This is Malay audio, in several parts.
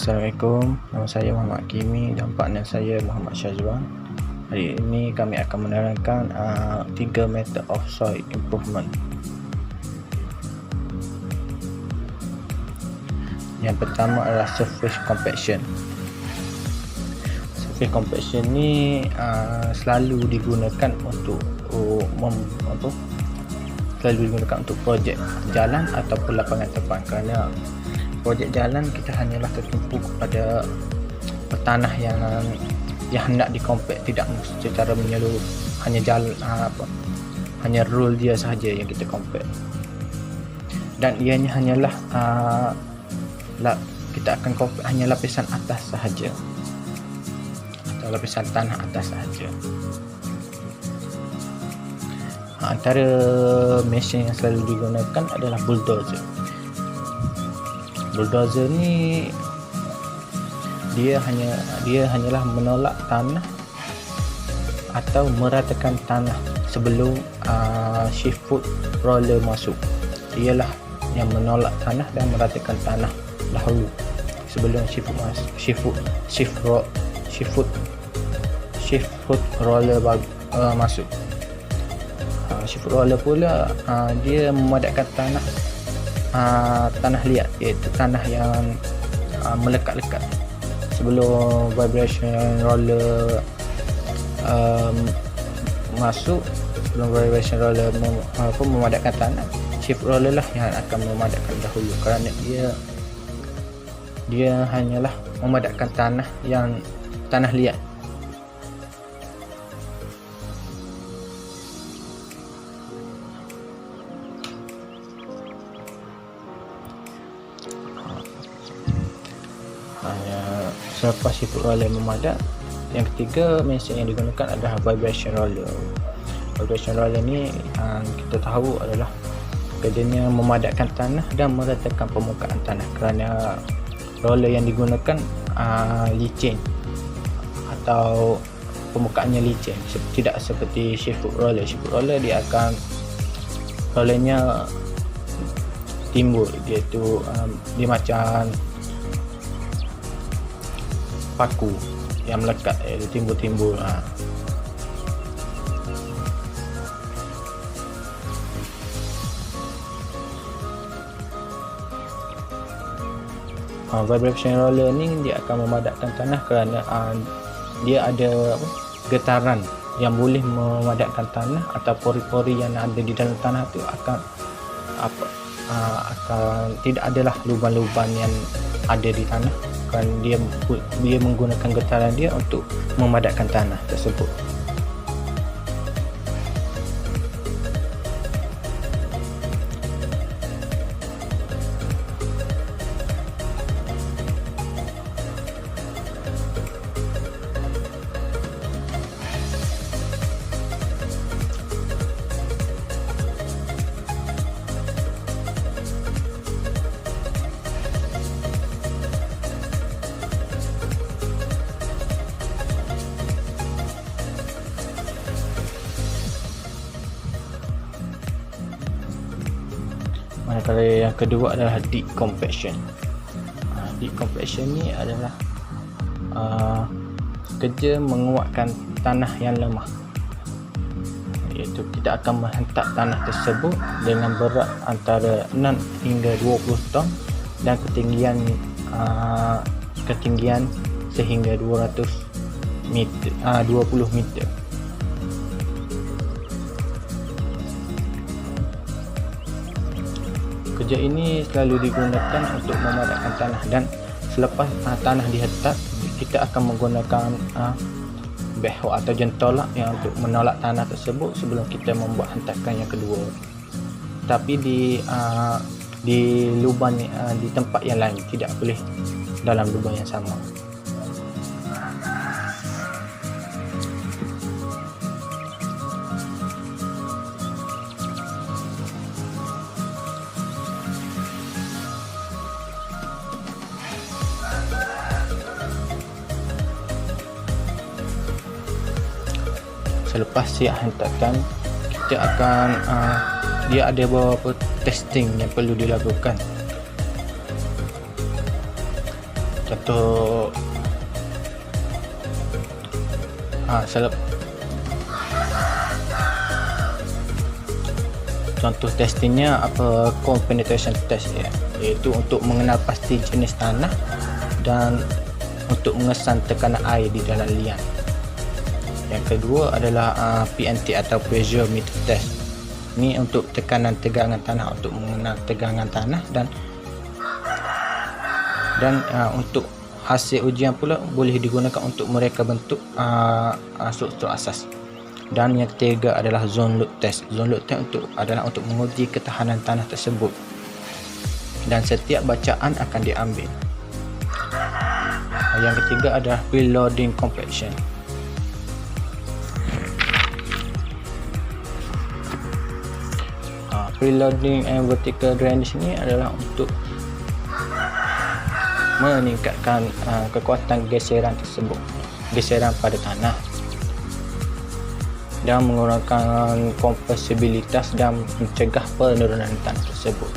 Assalamualaikum, nama saya Muhammad Kimi dan partner saya Muhammad Syazwan. Hari ini kami akan menerangkan 3 method of soil improvement. Yang pertama adalah surface compaction. Surface compaction ni selalu digunakan untuk projek jalan ataupun lapangan terbang, kerana projek jalan kita hanyalah tertumpu kepada tanah yang hendak dikompak, tidak secara menyeluruh, hanya jalan hanya rule dia sahaja yang kita kompak, dan ianya hanyalah kita akan kompak hanya lapisan atas sahaja atau lapisan tanah atas sahaja. Antara mesin yang selalu digunakan adalah bulldozer. Bulldozer ni dia hanyalah menolak tanah atau meratakan tanah sebelum shift foot roller masuk. Dialah yang menolak tanah dan meratakan tanah dahulu sebelum shift foot roller masuk. Shift foot roller pula dia memadamkan tanah liat, iaitu tanah yang melekat-lekat sebelum vibration roller masuk. Sebelum vibration roller memadamkan tanah, shift roller lah yang akan memadamkan dahulu, kerana dia hanyalah memadamkan tanah liat. Selepas shift roller memadam, yang ketiga mesin yang digunakan adalah vibration roller. Vibration roller ni kita tahu adalah kerjanya memadamkan tanah dan meratakan permukaan tanah, kerana roller yang digunakan licin atau permukaannya licin, tidak seperti shift foot roller. Shift foot roller dia akan rollernya timbul, iaitu dia macam paku yang melekat, timbul-timbul. Vibration roller ni dia akan memadamkan tanah kerana dia ada getaran yang boleh memadamkan tanah, atau pori-pori yang ada di dalam tanah tu akan tidak adalah lubang-lubang yang ada di tanah, kan dia menggunakan getaran dia untuk memadamkan tanah tersebut. Manakala yang kedua adalah deep compaction. Deep compaction ni adalah kerja menguatkan tanah yang lemah, iaitu kita akan menghentak tanah tersebut dengan berat antara 6 hingga 20 ton dan ketinggian sehingga 20 meter. Kerja ini selalu digunakan untuk memadamkan tanah, dan selepas tanah dihentak, kita akan menggunakan backhoe atau jentolak yang untuk menolak tanah tersebut sebelum kita membuat hentakan yang kedua, tapi di lubang di tempat yang lain, tidak boleh dalam lubang yang sama. Selepas siap hentakan, kita akan dia ada beberapa testing yang perlu dilakukan. contoh contoh testingnya apa, core penetration test ya, iaitu untuk mengenal pasti jenis tanah dan untuk mengesan tekanan air di dalam liang. Yang kedua adalah PNT atau pressure meter test. Ini untuk tekanan tegangan tanah, untuk mengenal tegangan tanah dan untuk hasil ujian pula boleh digunakan untuk mereka bentuk struktur asas. Dan yang ketiga adalah zone load test. Zone load test adalah untuk menguji ketahanan tanah tersebut, dan setiap bacaan akan diambil. Yang ketiga adalah preloading compaction. Preloading and vertical drainage ini adalah untuk meningkatkan kekuatan geseran tersebut, geseran pada tanah, dan mengurangkan kompresibilitas dan mencegah penurunan tanah tersebut.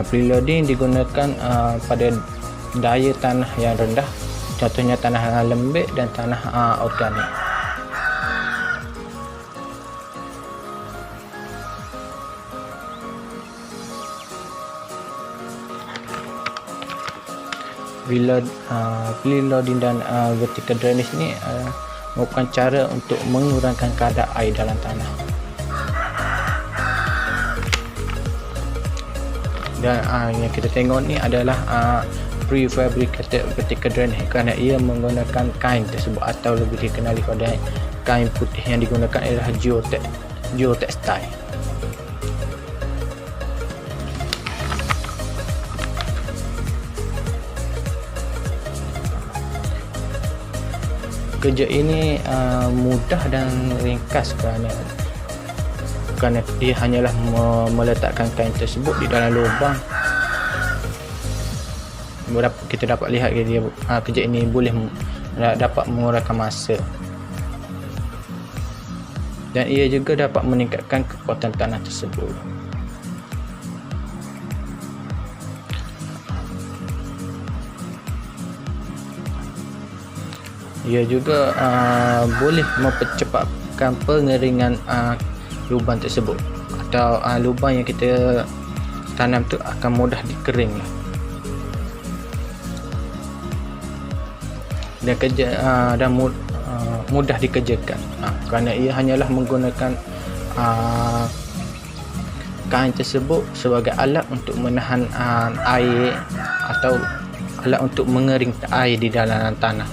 Preloading digunakan pada daya tanah yang rendah, contohnya tanah lembik dan tanah organik. Preloading dan vertical drainage ni merupakan cara untuk mengurangkan kadar air dalam tanah. Dan yang kita tengok ni adalah prefabricated vertical drainage, kerana ia menggunakan kain tersebut, atau lebih dikenali pada kain putih yang digunakan adalah geotextile. Kerja ini mudah dan ringkas kerana dia hanyalah meletakkan kain tersebut di dalam lubang. Kita dapat lihat dia kerja ini boleh dapat mengurangkan masa, dan ia juga dapat meningkatkan kekuatan tanah tersebut. Ia juga boleh mempercepatkan pengeringan lubang tersebut, atau lubang yang kita tanam tu akan mudah dikering dan mudah dikerjakan, kerana ia hanyalah menggunakan kain tersebut sebagai alat untuk menahan air, atau alat untuk mengering air di dalam tanah.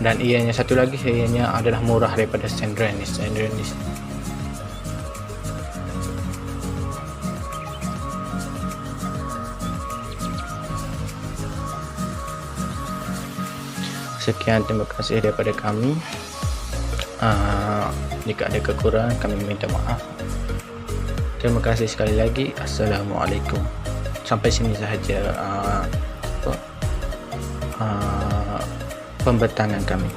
Dan ianya satu lagi, ianya adalah murah daripada sand drainage. Sekian, terima kasih daripada kami. Jika ada kekurangan, kami minta maaf. Terima kasih sekali lagi. Assalamualaikum. Sampai sini sahaja pembentangan kami.